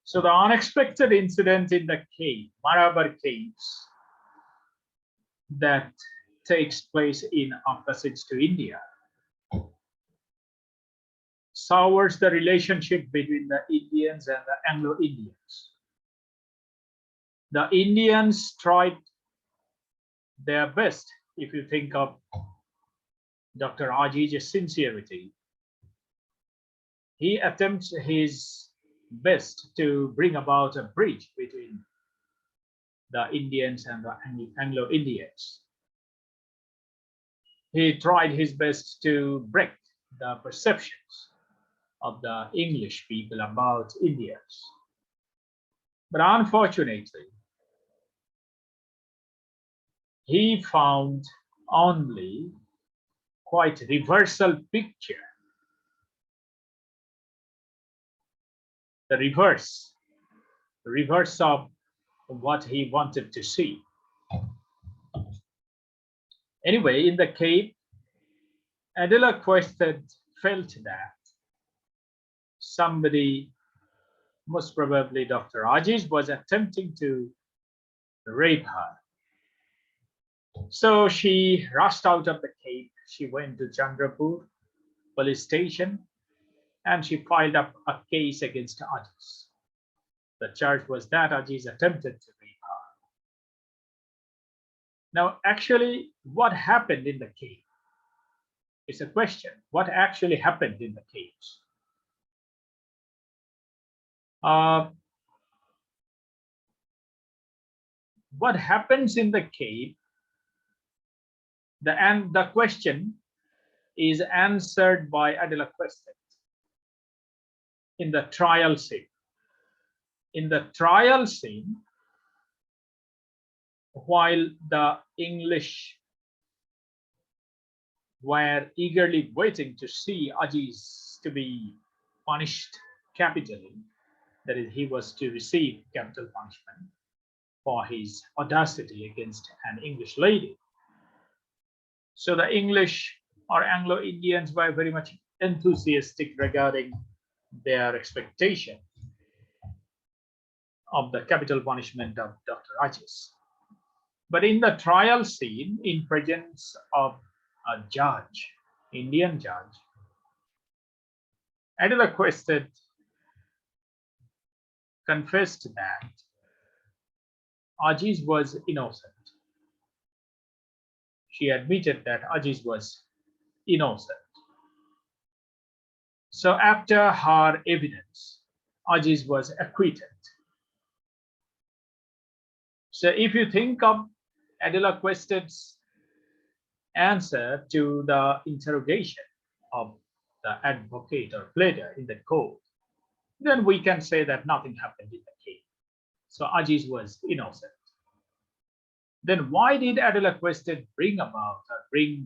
So the unexpected incident in the cave, Marabar Caves, that takes place in a passage to India, sours the relationship between the Indians and the Anglo-Indians. The Indians tried their best. If you think of Dr. Ajij's sincerity, he attempts his best to bring about a bridge between the Indians and the Anglo-Indians. He tried his best to break the perceptions of the English people about Indians. But unfortunately, he found only quite reversal picture. The reverse of what he wanted to see. Anyway, in the cave, Adela felt that somebody, most probably Dr. Ajiz, was attempting to rape her. So she rushed out of the cave. She went to Chandrapur police station and she filed up a case against Ajiz. The charge was that Ajiz attempted to rape her. Now, actually, what happened in the cave? It's a question. What actually happened in the caves? What happens in the cave? The question is answered by Adela Quested in the trial scene. In the trial scene, while the English were eagerly waiting to see Ajiz to be punished capitally, that is, he was to receive capital punishment for his audacity against an English lady. So the English or Anglo-Indians were very much enthusiastic regarding their expectation of the capital punishment of Dr. Ajiz. But in the trial scene, in presence of a judge, Indian judge, Adela Quested confessed that Ajiz was innocent. She admitted that Ajiz was innocent. So after her evidence, Ajiz was acquitted. So if you think of Adela Quested's answer to the interrogation of the advocate or pleader in the court, then we can say that nothing happened in the case. So Ajiz was innocent. Then why did Adela Quested bring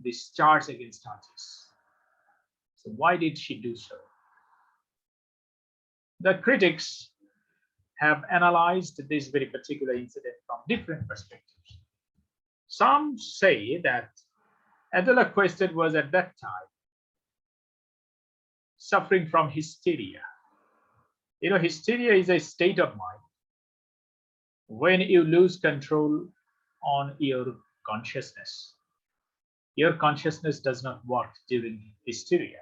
this charge against Ajiz? So why did she do so? The critics have analyzed this very particular incident from different perspectives. Some say that Adela Quested was at that time suffering from hysteria. You know, hysteria is a state of mind when you lose control on your consciousness. Your consciousness does not work during hysteria.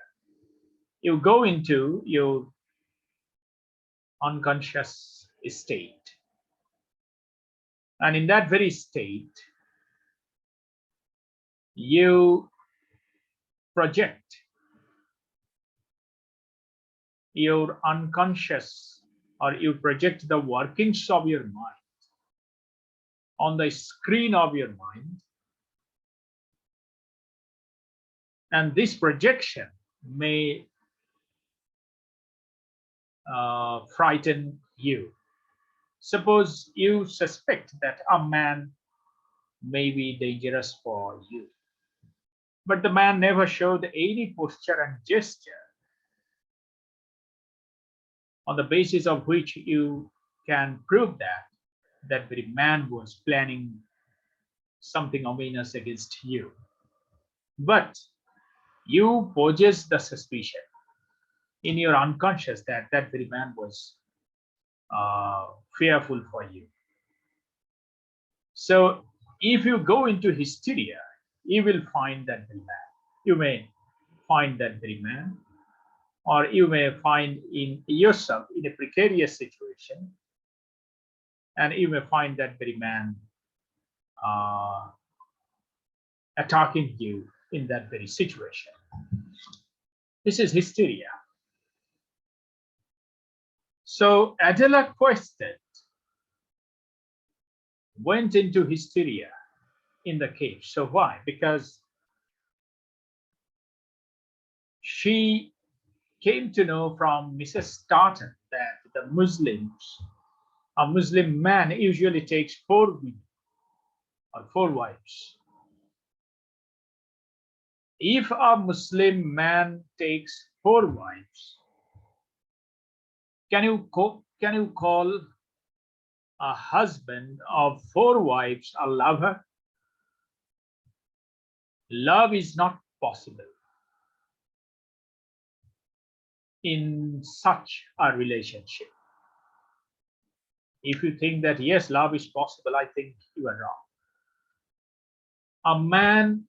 You go into your unconscious state. And in that very state, you project your unconscious, or you project the workings of your mind on the screen of your mind. And this projection may frighten you. Suppose you suspect that a man may be dangerous for you, but the man never showed any posture and gesture on the basis of which you can prove that that very man was planning something ominous against you. But you possess the suspicion in your unconscious that that very man was fearful for you. So if you go into hysteria, you will find that very man. You may find that very man, or you may find in yourself in a precarious situation, and you may find that very man uh, attacking you in that very situation. This is hysteria. So Adela quested, went into hysteria in the cave. So why? Because she came to know from Mrs. Starton that the Muslims, a Muslim man usually takes 4 women or 4 wives. If a Muslim man takes 4 wives, can you call a husband of 4 wives a lover? Love is not possible in such a relationship. If you think that yes, love is possible, I think you are wrong. A man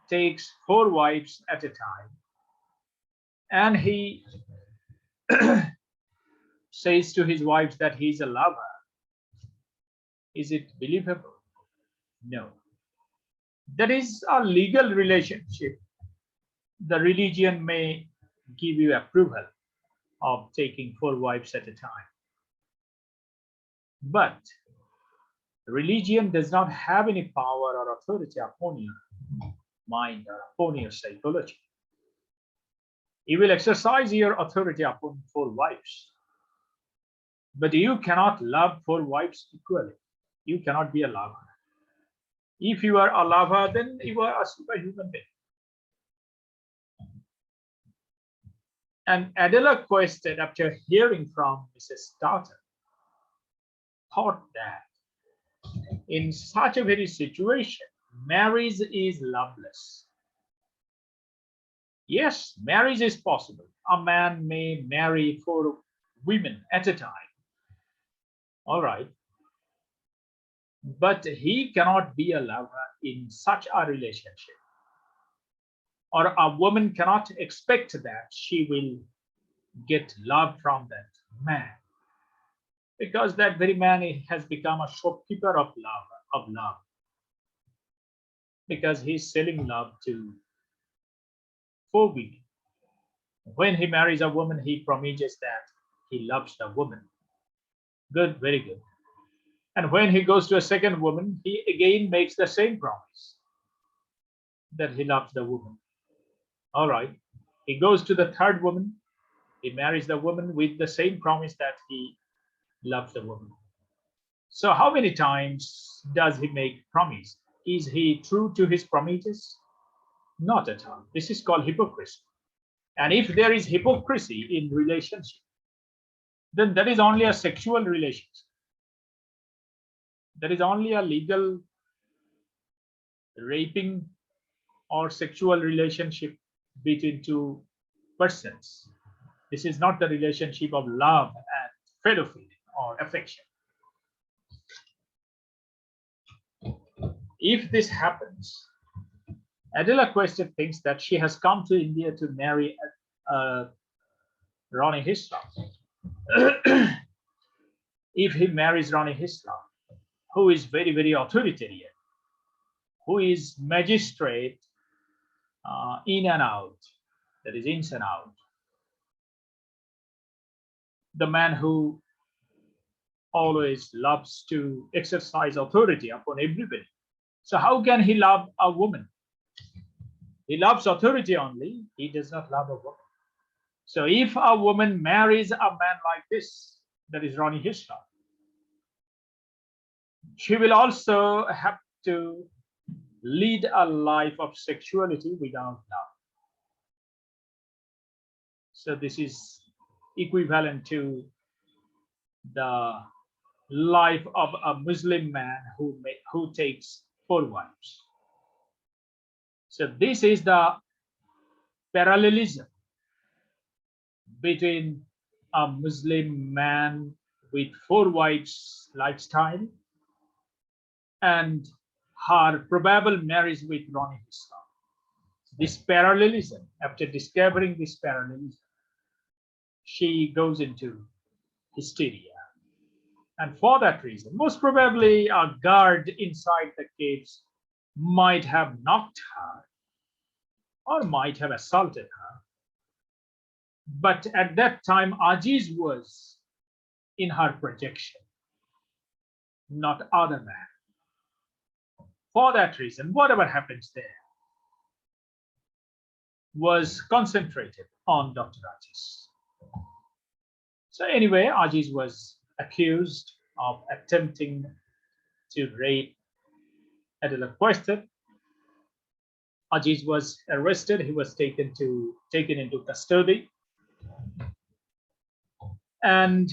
takes 4 wives at a time, and he says to his wives that he's a lover. Is it believable? No. That is a legal relationship. The religion may give you approval of taking 4 wives at a time. But religion does not have any power or authority upon your mind or upon your psychology. You will exercise your authority upon 4 wives. But you cannot love 4 wives equally. You cannot be a lover. If you are a lover, then you are a superhuman being. And Adela quested, after hearing from Mrs. Starter, thought that in such a very situation, marriage is loveless. Yes, marriage is possible. A man may marry 4 women at a time. All right. But he cannot be a lover in such a relationship. Or a woman cannot expect that she will get love from that man, because that very man has become a shopkeeper of love, because he's selling love to 4 women. When he marries a woman, he promises that he loves the woman. Good, very good. And when he goes to a second woman, he again makes the same promise that he loves the woman. All right. He goes to the third woman. He marries the woman with the same promise that he loves the woman. So how many times does he make promise? Is he true to his promises? Not at all. This is called hypocrisy. And if there is hypocrisy in relationship, then that is only a sexual relationship. That is only a legal raping or sexual relationship between 2 persons. This is not the relationship of love and fellow feeling or affection. If this happens, Adela Question thinks that she has come to India to marry Ronnie Hislam. If he marries Ronnie Hislam, who is very, very authoritarian, who is magistrate in and out, that is ins and out, the man who always loves to exercise authority upon everybody. So how can he love a woman? He loves authority only. He does not love a woman. So if a woman marries a man like this, that is Ronnie Hislam, she will also have to lead a life of sexuality without love. So this is equivalent to the life of a Muslim man who takes 4 wives. So this is the parallelism between a Muslim man with four wives lifestyle and her probable marriage with Ronnie Islam. This parallelism, after discovering this parallelism, she goes into hysteria. And for that reason, most probably a guard inside the caves might have knocked her or might have assaulted her. But at that time, Aziz was in her projection, not other man. For that reason, whatever happens there was concentrated on Dr. Aziz. So anyway, Aziz was accused of attempting to rape Adela Quester. Aziz was arrested. He was taken into custody. And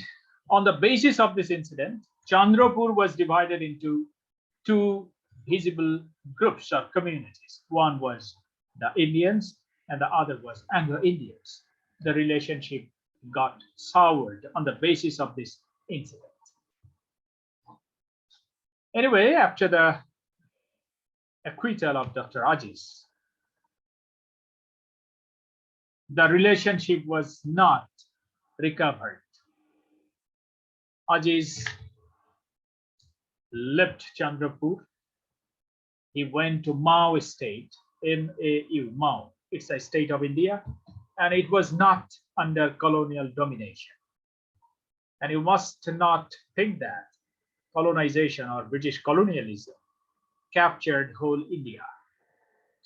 on the basis of this incident, Chandrapur was divided into two visible groups or communities. One was the Indians and the other was Anglo-Indians. The relationship got soured on the basis of this incident. Anyway, after the acquittal of Dr. Aziz, the relationship was not recovered. Aziz left Chandrapur. He went to Mao state, MAU, Mao. It's a state of India, and it was not under colonial domination. And you must not think that colonization or British colonialism captured whole India.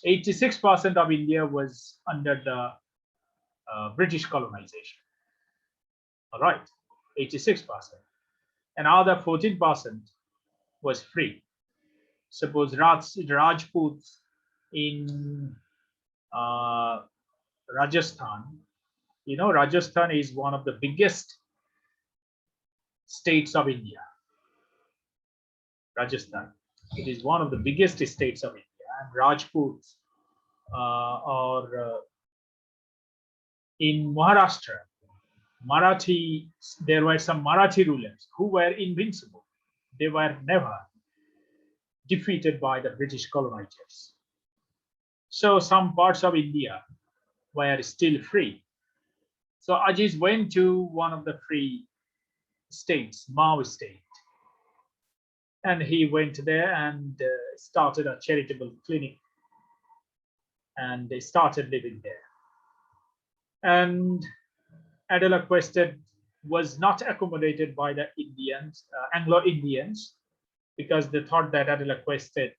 86% of India was under the British colonization. All right, 86%. Another 14% was free. Suppose Rajputs in Rajasthan. You know, Rajasthan is one of the biggest states of India. Rajasthan. It is one of the biggest states of India. And Rajputs in Maharashtra, Marathi, there were some Marathi rulers who were invincible. They were never defeated by the British colonizers. So some parts of India were still free. So Aziz went to one of the free states, Mao state. And he went there and started a charitable clinic. And they started living there. And Adela Quester was not accommodated by the Indians, Anglo-Indians, because they thought that Adela Quester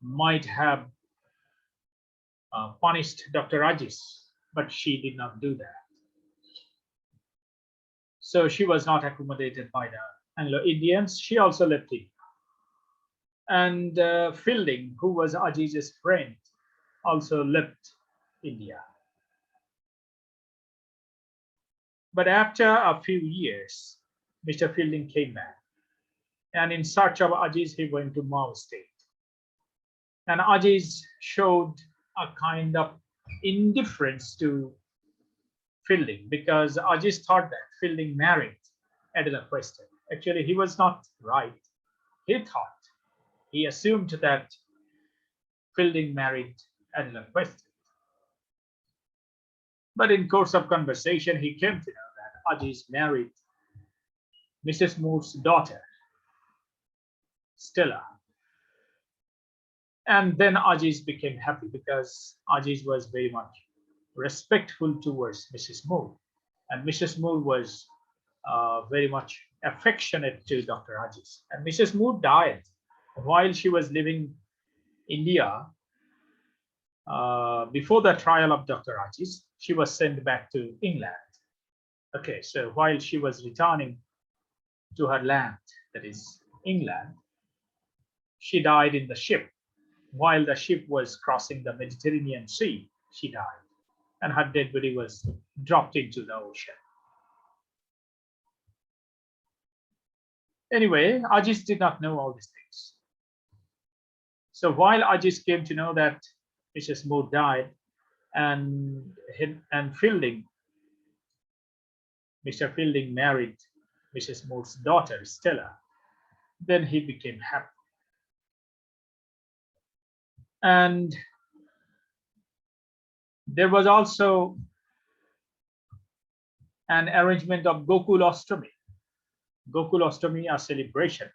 might have punished Dr. Aziz, but she did not do that. So she was not accommodated by the Anglo-Indians. She also left India. And Fielding, who was Aziz's friend, also left India. But after a few years, Mr. Fielding came back. And in search of Aziz, he went to Mao state. And Aziz showed a kind of indifference to Fielding because Aziz thought that Fielding married Adela Quester. Actually, he was not right. He assumed that Fielding married Adela Quester. But in course of conversation, he came to know that Aziz married Mrs. Moore's daughter, Stella. And then Aziz became happy because Aziz was very much respectful towards Mrs. Moore. And Mrs. Moore was very much affectionate to Dr. Aziz. And Mrs. Moore died while she was living in India. Before the trial of Dr. Aziz, she was sent back to England. Okay, so while she was returning to her land, that is England, she died in the ship. While the ship was crossing the Mediterranean Sea, she died, and her dead body was dropped into the ocean. Anyway, Aziz did not know all these things. So while Aziz came to know that Mrs. Moore died, and Fielding, Mr. Fielding married Mrs. Moore's daughter, Stella. Then he became happy. And there was also an arrangement of Gokulastami. Gokulastami, a celebration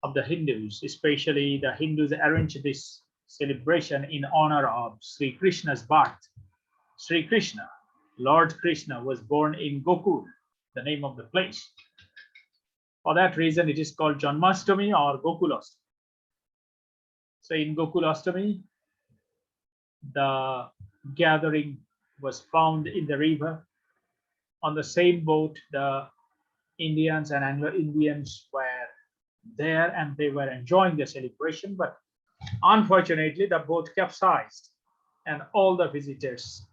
of the Hindus, especially the Hindus arranged this celebration in honor of Sri Krishna's birth. Sri Krishna, Lord Krishna, was born in Gokul, the name of the place. For that reason, it is called Janmashtami or Gokulastami. So in Gokulastami, the gathering was found in the river. On the same boat, the Indians and Anglo-Indians were there and they were enjoying the celebration. But unfortunately, the boat capsized and all the visitors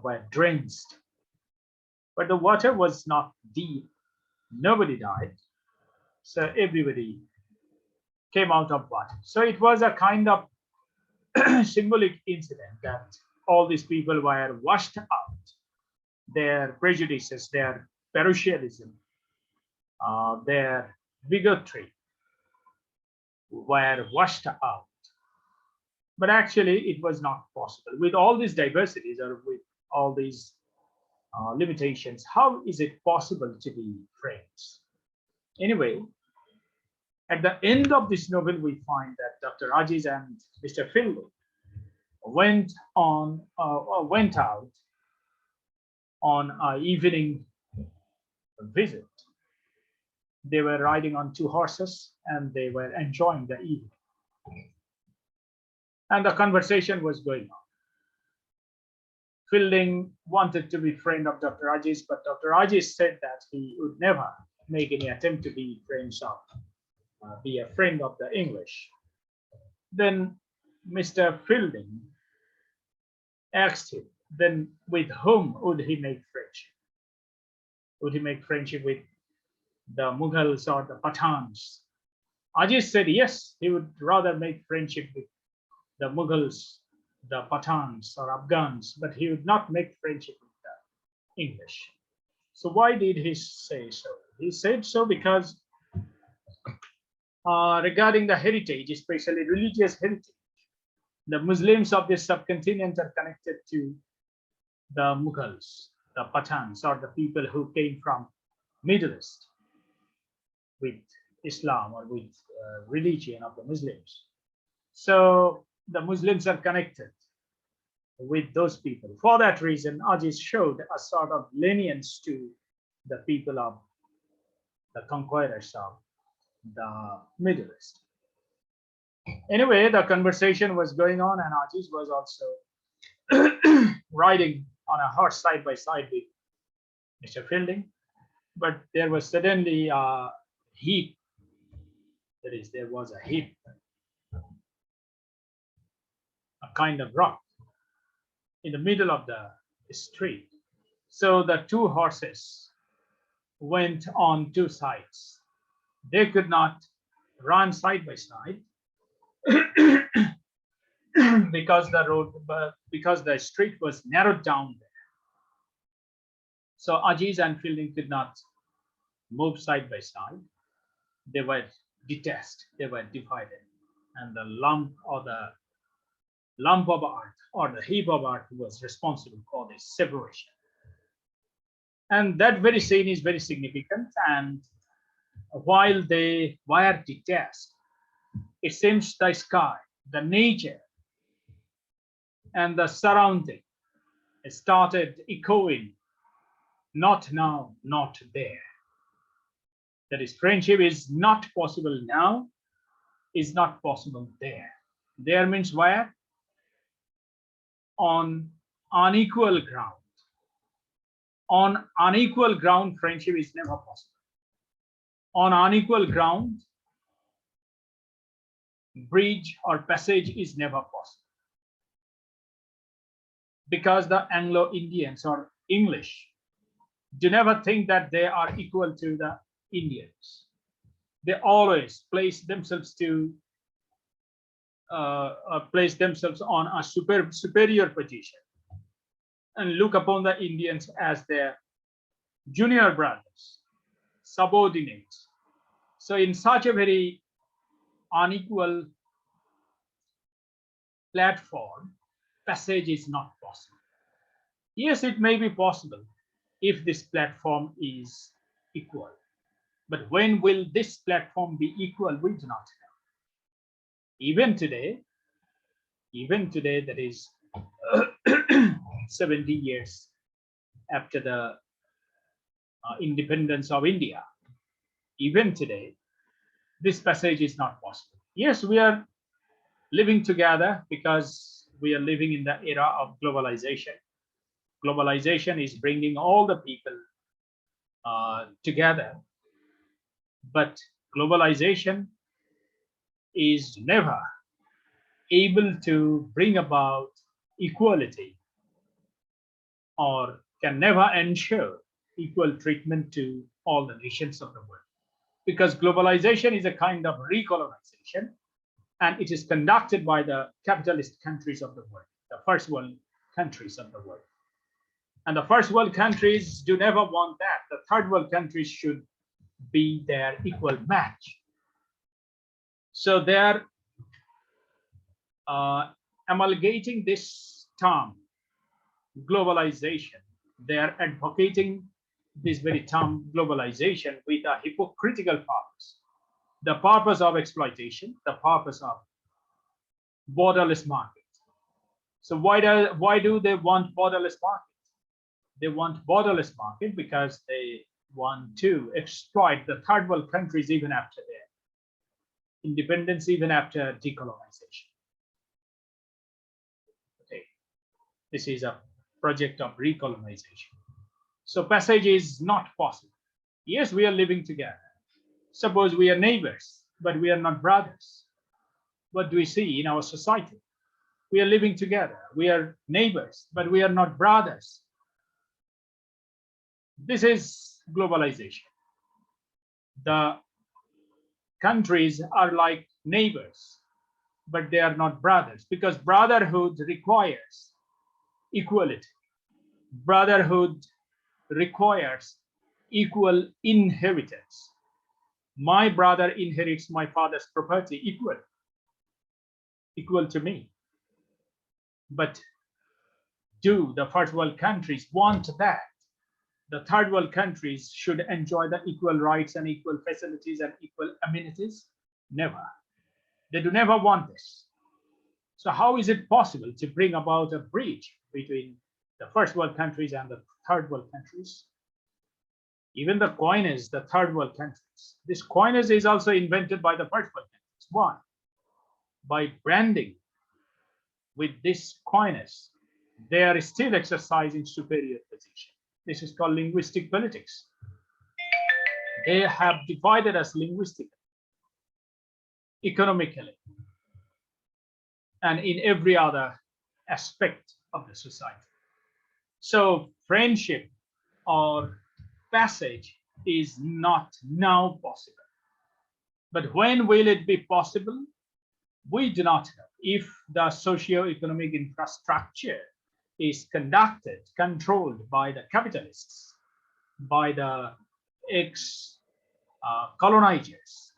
were drenched. But the water was not deep. Nobody died. So everybody came out of water. So it was a kind of symbolic incident that all these people were washed out. Their prejudices, their parochialism, their bigotry were washed out. But actually, it was not possible. With all these diversities or with all these limitations, how is it possible to be friends? Anyway, at the end of this novel, we find that Dr. Aziz and Mr. Fielding went out on an evening visit. They were riding on two horses and they were enjoying the evening. And the conversation was going on. Fielding wanted to be friend of Dr. Aziz, but Dr. Aziz said that he would never make any attempt to be be a friend of the English. Then Mr. Fielding asked him, then with whom would he make friendship? Would he make friendship with the Mughals or the Pathans? Aziz said yes, he would rather make friendship with the Mughals, the Pathans or Afghans, but he would not make friendship with the English. So why did he say so? He said so because regarding the heritage, especially religious heritage, the Muslims of this subcontinent are connected to the Mughals, the Pathans, or the people who came from Middle East with Islam or with religion of the Muslims. So the Muslims are connected with those people. For that reason, Aziz showed a sort of lenience to the people of the conquerors of the Middle East. Anyway, the conversation was going on, and Aziz was also riding on a horse side by side with Mr. Fielding. But there was suddenly a heap. That is, there was a heap, a kind of rock in the middle of the street. So the two horses went on two sides. They could not run side by side because the street was narrowed down there. So Aziz and Fielding could not move side by side. They were detached, they were divided, and the lump of earth or the heap of earth was responsible for this separation. And that very scene is very significant. And while they were detached, it seems the sky, the nature, and the surrounding started echoing, not now, not there. That is, friendship is not possible now, is not possible there. There means where? On unequal ground. On unequal ground, friendship is never possible. On unequal ground, bridge or passage is never possible. Because the Anglo-Indians or English do never think that they are equal to the Indians. They always place themselves on a superior position and look upon the Indians as their junior brothers. subordinate. So in such a very unequal platform, passage is not possible. Yes, it may be possible if this platform is equal. But when will this platform be equal? We do not know. Even today, that is 70 years after the independence of India, even today, this passage is not possible. Yes, we are living together because we are living in the era of globalization. Globalization is bringing all the people together, but globalization is never able to bring about equality or can never ensure equal treatment to all the nations of the world, because globalization is a kind of recolonization, and it is conducted by the capitalist countries of the world, the first world countries of the world. And the first world countries do never want that. The third world countries should be their equal match. So they're amalgamating this term, globalization. They are advocating this very term, globalization, with a hypocritical purpose. The purpose of exploitation, the purpose of borderless market. So why do they want borderless market? They want borderless market because they want to exploit the third world countries even after their independence, even after decolonization. Okay, this is a project of recolonization. So passage is not possible. Yes, we are living together. Suppose we are neighbors, but we are not brothers. What do we see in our society? We are living together. We are neighbors, but we are not brothers. This is globalization. The countries are like neighbors, but they are not brothers, because brotherhood requires equality. Brotherhood requires equal inheritance. My brother inherits my father's property equal to me. But do the first world countries want that? The third world countries should enjoy the equal rights and equal facilities and equal amenities? Never. They do never want this. So how is it possible to bring about a bridge between the first world countries and the third world countries? Even the coinage, the third world countries. This coinage is also invented by the first world countries. Why? By branding with this coinage, they are still exercising superior position. This is called linguistic politics. They have divided us linguistically, economically, and in every other aspect of the society. So friendship or passage is not now possible. But when will it be possible? We do not know. If the socio-economic infrastructure is controlled by the capitalists, by the ex-colonizers,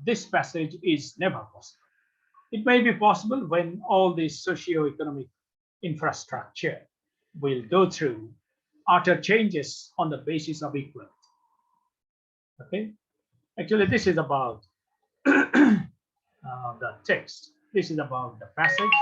this passage is never possible. It may be possible when all this socio-economic infrastructure will go through utter changes on the basis of equality. Okay, actually, this is about the text. This is about the passage.